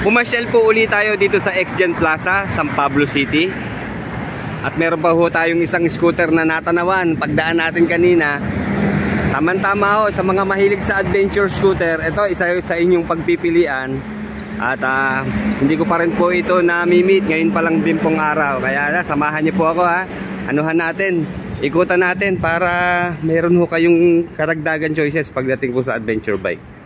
Pumasyal po uli tayo dito sa X-Gen Plaza, San Pablo City. At meron pa ho tayong isang scooter na natanawan pagdaan natin kanina. Tama-tama ho sa mga mahilig sa adventure scooter. Ito isa sa inyong pagpipilian. At hindi ko pa rin po ito na-meet. Ngayon pa lang din pong araw. Kaya samahan niyo po ako ha. Anuhan natin, ikutan natin para meron ho kayong karagdagan choices pagdating po sa adventure bike.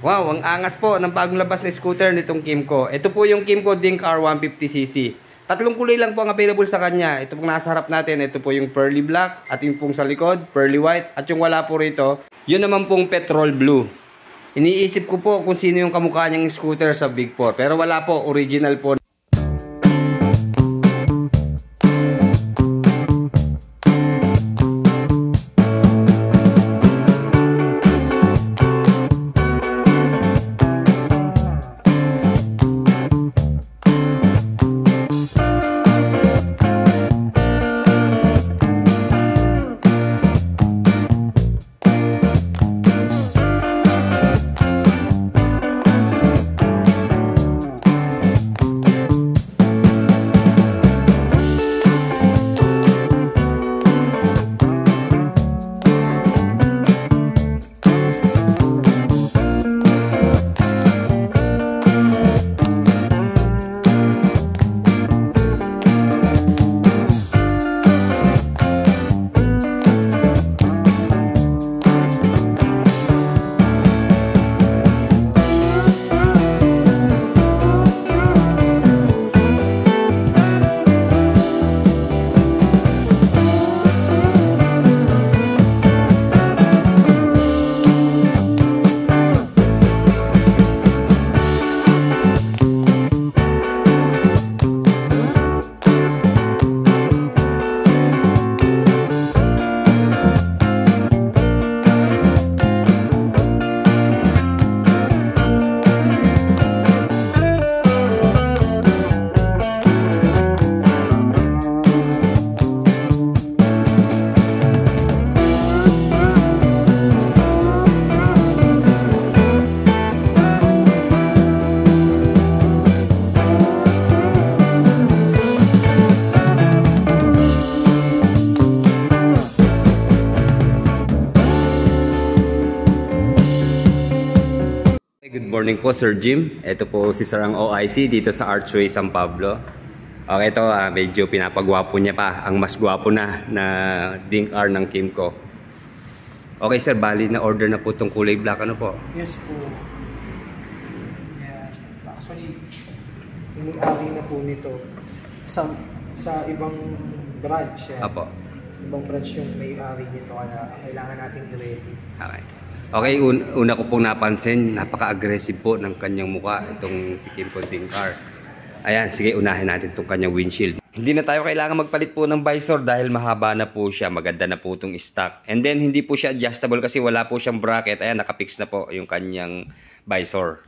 Wow, ang angas po ng bagong labas na scooter nitong Kymco. Ito po yung Kymco Dink R150cc. Tatlong kulay lang po ang available sa kanya. Ito pong nasa harap natin, ito po yung pearly black, at yung pong sa likod, pearly white, at yung wala po rito, yun naman pong petrol blue. Iniisip ko po kung sino yung kamukha niyang scooter sa Big 4, pero wala po, original po. Good morning po Sir Jim. Ito po si Sir ang OIC dito sa Archway San Pablo. Okay, ito medyo pinapagwapo niya pa. Ang mas gwapo na Dink R ng Kymco. Okay sir, bali na order na po itong kulay black. Ano po? Yes po. Yeah. Actually, ini-ari na po nito sa ibang branch. Apo. Ibang branch yung may-ari nito kaya kailangan nating i-ready. Okay. Okay, una ko pong napansin, napaka-aggressive po ng kanyang mukha itong si Kymco Dink R. Ayan, sige, unahin natin itong kanyang windshield. Hindi na tayo kailangan magpalit po ng visor dahil mahaba na po siya, maganda na po itong stock. And then, hindi po siya adjustable kasi wala po siyang bracket. Ayan, nakapix na po yung kanyang visor.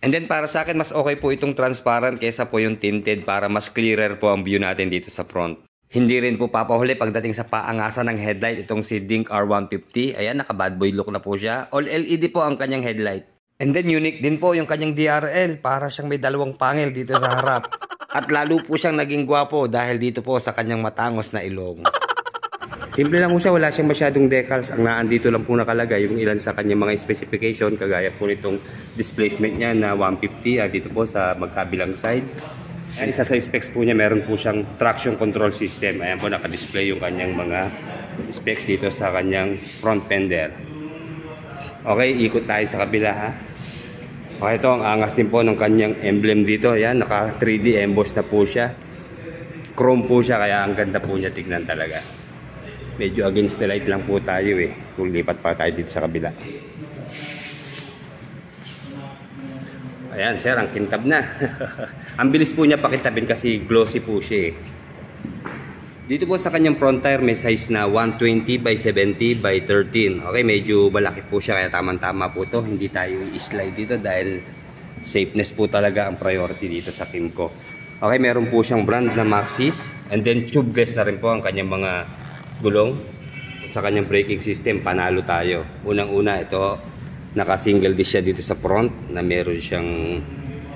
And then, para sa akin, mas okay po itong transparent kesa po yung tinted para mas clearer po ang view natin dito sa front. Hindi rin po papahuli pagdating sa paangasan ng headlight itong si Dink R150. Ayan, naka bad boy look na po siya. All LED po ang kanyang headlight. And then unique din po yung kanyang DRL. Para siyang may dalawang pangil dito sa harap. At lalo po siyang naging gwapo dahil dito po sa kanyang matangos na ilong. Simple lang po siya, wala siyang masyadong decals. Ang naandito lang po nakalagay yung ilan sa kanyang mga specification. Kagaya po nitong displacement niya na 150 dito po sa magkabilang side. And isa sa specs po niya, meron po siyang traction control system. Ayan po, naka-display yung kanyang mga specs dito sa kanyang front fender. Okay, ikot tayo sa kabila ha. Okay, ito ang angas din po ng kanyang emblem dito. Ayan, naka 3D emboss na po siya. Chrome po siya, kaya ang ganda po niya tignan talaga. Medyo against the light lang po tayo eh. Kung lipat pa tayo dito sa kabila. Ayan sir, ang kintab na. Ang bilis po niya pakitabin kasi glossy po siya eh. Dito po sa kanyang front tire may size na 120 by 70 by 13. Okay, medyo malaki po siya kaya tamang-tama po to. Hindi tayo i-slide dito dahil safeness po talaga ang priority dito sa Kymco. Okay, meron po siyang brand na Maxxis. And then tubeless na rin po ang kanyang mga gulong. Sa kanyang braking system, panalo tayo. Unang-una ito, naka-single disc siya dito sa front na meron siyang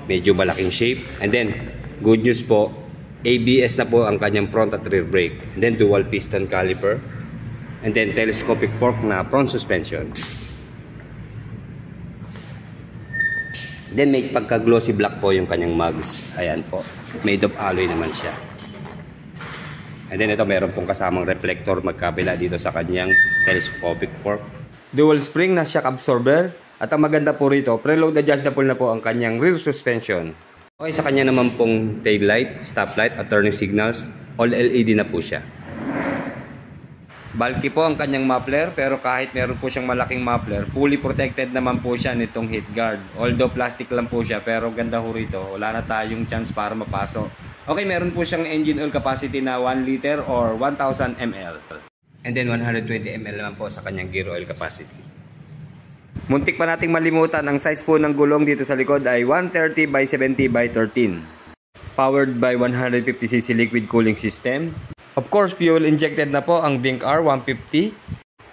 medyo malaking shape. And then, good news po, ABS na po ang kanyang front at rear brake. And then, dual piston caliper. And then, telescopic fork na front suspension. Then, may pagka-glossy black po yung kanyang mugs. Ayan po. Made of alloy naman siya. And then, ito meron pong kasamang reflector magkabila dito sa kanyang telescopic fork. Dual spring na shock absorber. At ang maganda po rito, preload adjustable na po ang kanyang rear suspension. Okay, sa kanya naman pong tail light, stop light at turning signals, all LED na po siya. Bulky po ang kanyang muffler, pero kahit meron po siyang malaking muffler, fully protected naman po siya nitong heat guard. Although plastic lang po siya, pero ganda ho rito, wala na tayong chance para mapasok. Okay, meron po siyang engine oil capacity na 1 liter or 1000 ml. And then 120 ml naman po sa kanyang gear oil capacity. Muntik pa nating malimutan, ang size po ng gulong dito sa likod ay 130 by 70 by 13. Powered by 150cc liquid cooling system. Of course, fuel injected na po ang Dink R150.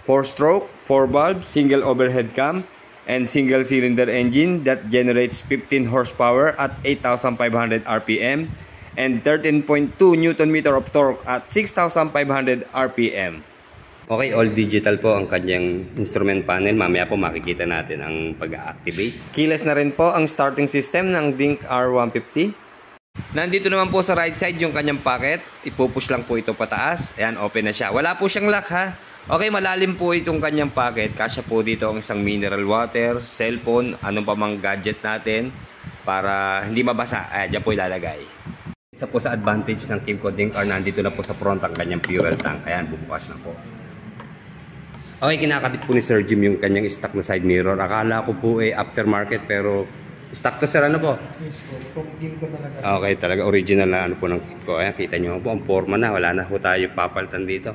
4-stroke, 4-valve, single overhead cam, and single cylinder engine that generates 15 horsepower at 8,500 RPM and 13.2 Nm of torque at 6,500 RPM. Okay, all digital po ang kanyang instrument panel. Mamaya po makikita natin ang pag-activate. Keyless na rin po ang starting system ng Dink R150. Nandito naman po sa right side yung kanyang pocket. Ipupush lang po ito pataas. Ayan, open na siya. Wala po siyang lock ha. Okay, malalim po itong kanyang pocket. Kasya po dito ang isang mineral water, cellphone, anong pa mang gadget natin para hindi mabasa. Ayan, dyan po ilalagay. Isa po sa advantage ng Kymco Dink R, nandito na po sa front ang kanyang fuel tank. Ayan, bubukas na po. Okay, kinakabit po ni Sir Jim yung kanyang stock na side mirror. Akala ko po aftermarket pero stock to sir, ano po? Yes po, itong Kymco talaga. Okay, talaga original na ano po ng Kymco. Ayan, kita nyo po, ang forma na. Wala na po tayo papalitan dito.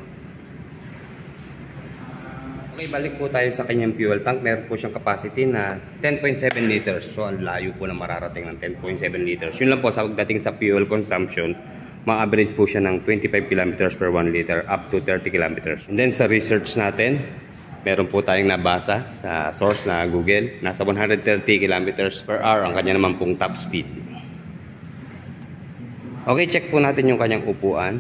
Okay, balik po tayo sa kanyang fuel tank. Meron po siyang capacity na 10.7 liters. So, ang layo po na mararating ng 10.7 liters. Yun lang po, sa pagdating sa fuel consumption, ma-average po siya ng 25 kilometers per 1 liter up to 30 kilometers. And then sa research natin, meron po tayong nabasa sa source na Google. Nasa 130 kilometers per hour ang kanya naman pong top speed. Okay, check po natin yung kanyang upuan.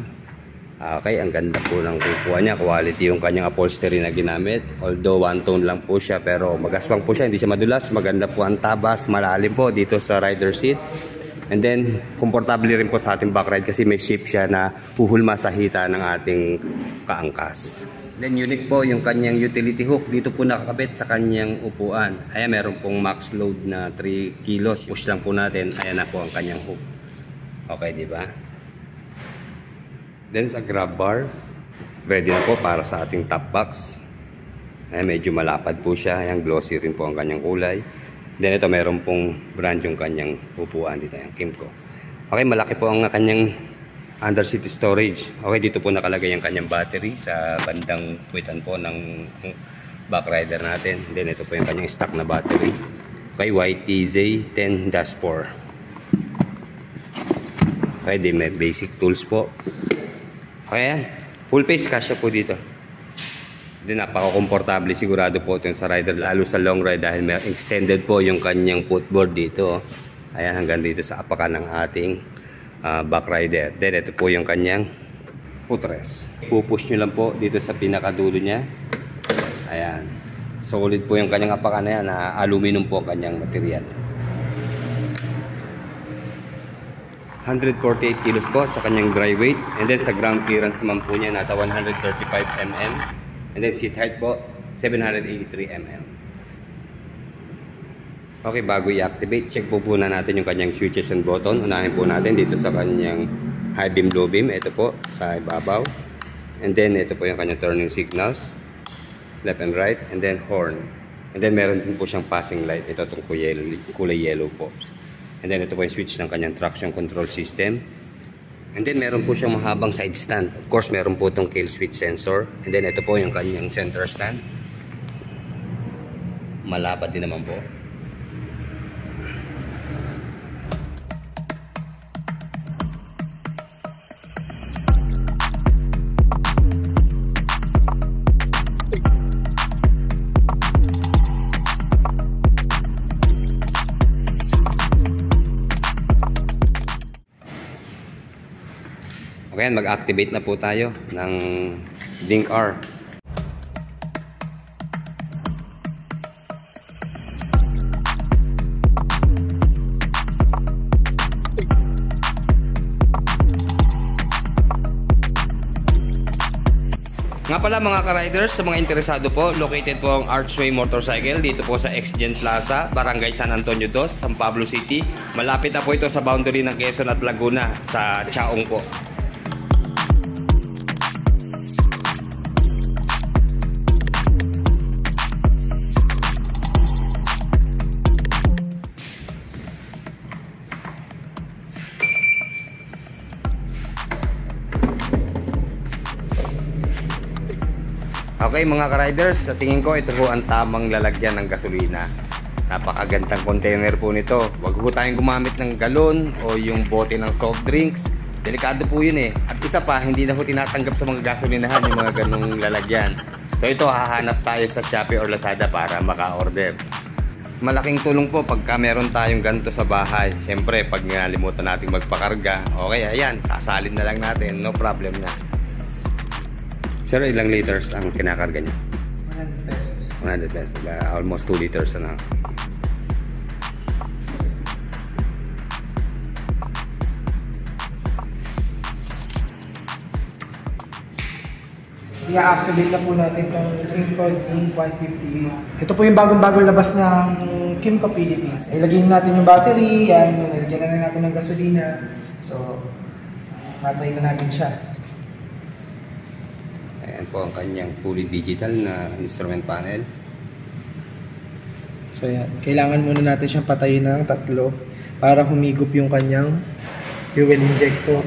Okay, ang ganda po ng upuan niya. Quality yung kanyang upholstery na ginamit. Although one tone lang po siya, pero magaspang po siya. Hindi siya madulas. Maganda po ang tabas. Malalim po dito sa rider seat. And then, komportable rin po sa ating back ride kasi may shape siya na huhulma sa hita ng ating kaangkas. Then, unique po yung kanyang utility hook. Dito po nakakabit sa kanyang upuan. Ayan, meron pong max load na 3 kilos. Push lang po natin. Ayan na po ang kanyang hook. Okay, di ba? Then, sa grab bar, ready na po para sa ating top box. Ayan, medyo malapad po siya. Ayan, glossy rin po ang kanyang kulay. Then ito meron pong brand yung kanyang upuan dito, yung Kymco. Okay, malaki po ang kanyang under seat storage. Okay, dito po nakalagay yung kanyang battery sa bandang puwitan po ng back rider natin. Then ito po yung kanyang stock na battery. Okay, YTZ10-4. Okay, di may basic tools po. Okay, yan. Full face kasya po dito. Then napaka-komportable sigurado po ito sa rider, lalo sa long ride dahil may extended po yung kanyang footboard dito. Ayan, hanggang dito sa apakan ng ating back rider. Then ito po yung kanyang footrest. Pupush nyo lang po dito sa pinakadulo niya. Ayan. Solid po yung kanyang apakan na yan. Aluminum po ang kanyang material. 148 kilos po sa kanyang dry weight. And then sa ground clearance naman po niya nasa 135 mm. And then seat height po, 783 mm. Okay, bago i-activate, check po muna natin yung kanyang switches and button. Unahin po natin dito sa kanyang high beam, low beam. Ito po, sa ibabaw. And then, ito po yung kanyang turning signals. Left and right. And then, horn. And then, meron din po siyang passing light. Ito itong kulay yellow po. And then, ito po yung switch ng kanyang traction control system. And then, meron po siyang mahabang side stand. Of course, meron po itong kill switch sensor. And then, ito po yung kanyang center stand. Malapad din naman po. Okay, mag-activate na po tayo ng DINC-R. Nga pala mga ka-riders, sa mga interesado po, located po ang Archway Motorcycle dito po sa Xgen Plaza, Barangay San Antonio 2, San Pablo City. Malapit na po ito sa boundary ng Quezon at Laguna sa Chaong po. Okay mga ka-riders, sa tingin ko ito po ang tamang lalagyan ng gasolina. Napakagandang container po nito. Huwag po tayong gumamit ng galon o yung bote ng soft drinks. Delikado po yun eh. At isa pa, hindi na po tinatanggap sa mga gasolinahan yung mga ganong lalagyan. So ito, hahanap tayo sa Shopee or Lazada para maka-order. Malaking tulong po pagka meron tayong ganito sa bahay. Siyempre, pag nalimutan natin magpakarga, okay, ayan, sasalin na lang natin. No problem na. Sir, ilang liters ang kinakarga niya? 100 pesos. 100 pesos. Almost 2 liters na. I-activate na po natin itong Kimco DINC-158. Ito po yung bagong-bagong labas ng Kimco Philippines. Ilagay natin yung battery, yan, nalagyan na lang natin ng gasolina. So, natry na natin siya. Ayan po ang kanyang fully digital na instrument panel. So yan, kailangan muna natin siyang patayin ng 3 para humigop yung kanyang fuel injector.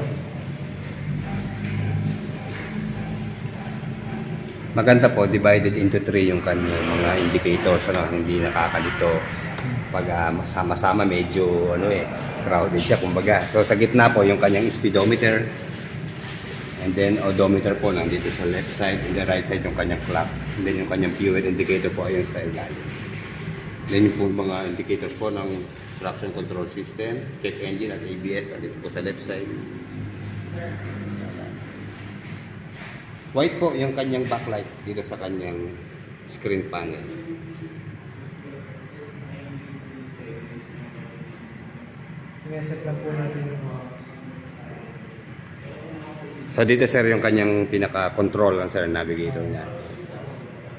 Maganda po, divided into 3 yung kanyang mga indicators, hindi nakakalito. Pag sama-sama medyo crowded siya kumbaga. So sa gitna po yung kanyang speedometer. And then odometer po nandito sa left side, and the right side yung kanyang clock. And then yung kanyang fuel indicator po ayun sa ilalim. Then yung po mga indicators po ng traction control system, check engine at ABS dito po sa left side. White po yung kanyang backlight dito sa kanyang screen panel. Sineset lang po natin yung So dito sir yung kanyang pinaka-control lang sir, navigator niya.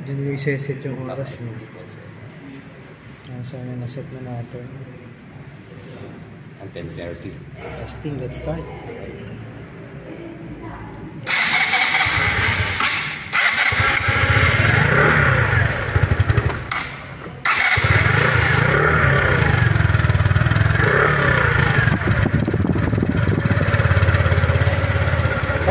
dyan yung iseset yung oras niya. Sana naset na natin. Ang 10:30. Testing, let's start.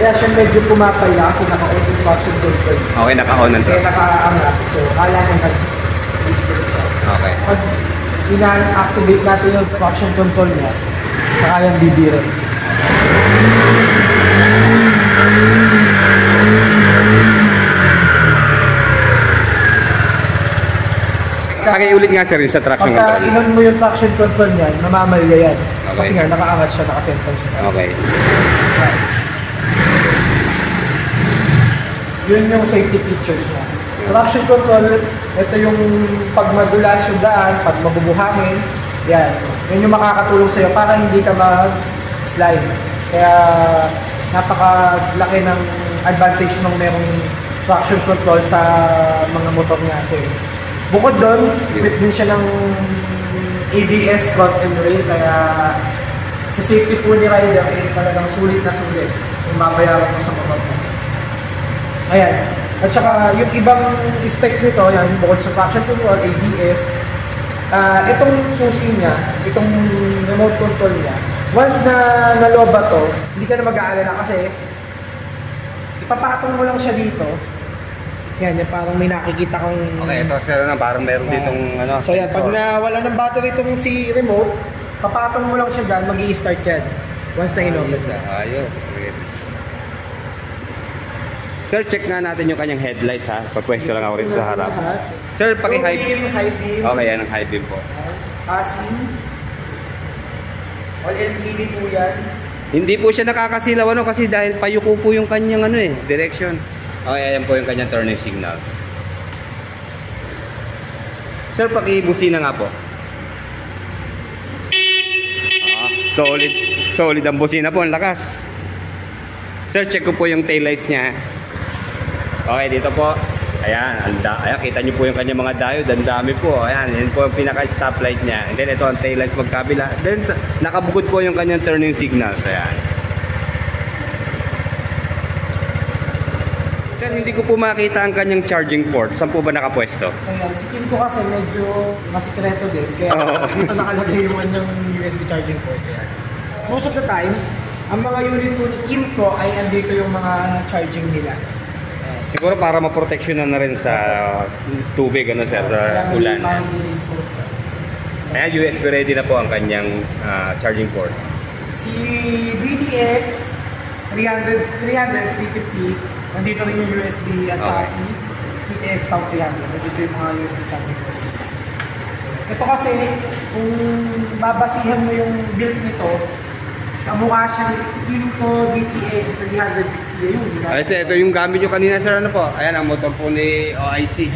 Kaya siya medyo pumapaya kasi naka-on yung traction control. Okay, naka-on ang Kaya naka-angat. So, kaya nang nag-display siya. Okay. Pag ina-activate natin yung traction control niya, saka yung bibirin. Pakiulit nga sir yung sa traction Pagka control. inon mo yung traction control niya, mamamalya yan. Okay. Kasi nga, naka-angat siya, naka-center stand. Okay. Yun yung safety features niya. Traction control, ito yung pag madulas yung daan, pag mabubuhangin, yan. Yun yung makakatulong sa'yo para hindi ka mag-slide. Kaya napakalaki ng advantage ng merong traction control sa mga motor natin. Bukod doon, equipped din siya ng ABS front and rail, kaya sa safety po ni rider, talagang sulit na sulit kung mabayaran mo sa motor mo. Ayan. At saka yung ibang specs nito, yan, bukod sa traction control, ABS, itong susi niya, itong remote control niya, once na naloba to, hindi ka na mag-aalala kasi ipapatong mo lang siya dito. Yan, yan parang may nakikita kang... Okay, ito sir na parang meron ditong So yan, pag nawala ng battery itong si remote, papatong mo lang siya dyan, mag-i-start yan. Once na inopen na. Ayos. Sir, check nga natin yung kanyang headlight ha. Pagpwesto lang ako rito sa harap. Sir, Low paki-high beam, high beam. Okay, yan ang high beam po. Asim. All LED po yan. Hindi po siya nakakasilaw ano kasi dahil payuko po yung kanyang ano eh, direction. Okay, ayan po yung kanyang turning signals. Sir, pakibusina nga po. Solid. Solid ang busina po, ang lakas. Sir, check ko po yung taillights niya. Okay, dito po. Ayan, ayan, kita niyo po yung kanyang mga diode, ang dami po. Ayan, yan po yung pinaka-stoplight niya. And then ito ang taillights magkabila. Then nakabukod po yung kanyang turning signals. Ayan. Sir, hindi ko po makita ang kanyang charging port. Saan po ba nakapwesto? So yan, si Kim ko kasi medyo masikreto din. Kaya dito nakalagay yung kanyang USB charging port. Kaya. Most of the time, ang mga unit po ni Kim ko ay andito yung mga charging nila. Siguro para maproteksyonan na rin sa tubig, ano, sir, sa ulan. Ayan, USB ready na po ang kanyang charging port. Si BDX 350, nandito rin yung USB at saka si CTX 300. Nandito yung mga USB charging port. So, ito kasi, kung babasihan mo yung build nito, kamukha siya ni Kimco BTX 360 yun. Kasi ito yung gamit nyo kanina, sir, ano po? Ayan, ang motor po ni OIC.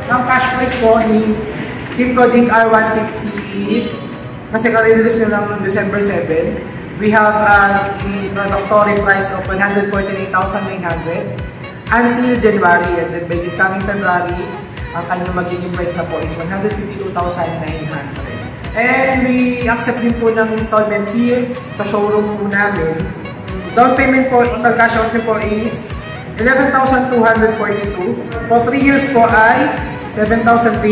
Ang cash price po ni Kimco Ding R150 is, kasi ka-release nyo lang noong December 7, we have an introductory price of 148,900 until January, and then by this coming February, ang kanyang magiging price na po is 152,900. And we accept din po ng installment here sa showroom po namin. Down payment po, total cash out po is 11,242. For 3 years po ay 7,387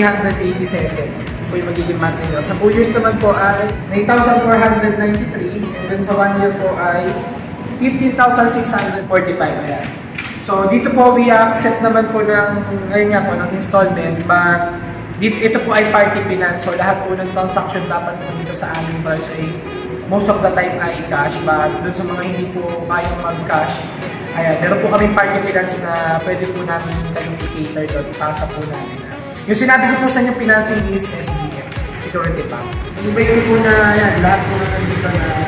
po yung magiging monthly bill. Sa 2 years naman po ay 9,493. And then sa 1 year po ay 15,645. Ayan. So dito po we accept naman po ng, ngayon nga po, ng installment. But ito po ay party finance, so lahat po ng transaction dapat po dito sa aming branch ay most of the time ay cash, but dun sa mga hindi po kayang mag-cash, ayan, meron po kaming party finance na pwede po namin kayong i-cater doon, ipasa po namin. Yung sinabi ko po sa inyo, financing is SBM, Security Bank. Invite ko po na yan, lahat po na nandito na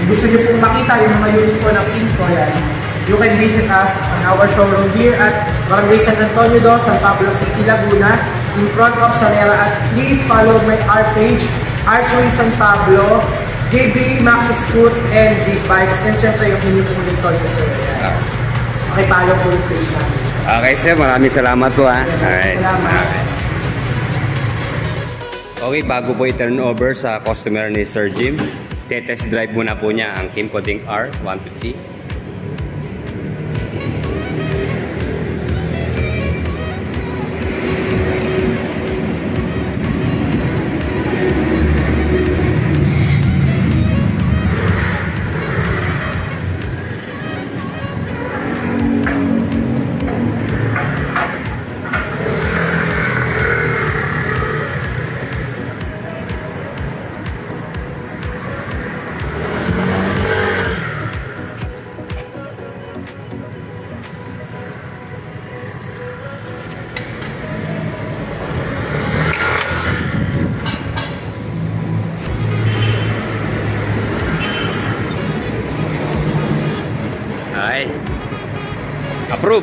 gusto nyo po makita yung mga unit po ng Kimco, yan. You can visit us on our showroom here at Barangay San Antonio do, San Pablo City, Laguna, in front of Sanera, at please follow our page, Archway San Pablo, JB Max Scoot, and Big Bikes, and syempre yung inyong call sa Sanera. Okay, follow po yung page namin. Okay, sir, maraming salamat po ha. Alright. Salamat. Okay, bago po i-turn over sa customer ni Sir Jim, te-test drive muna po niya ang Kimco Ding R150. Approve.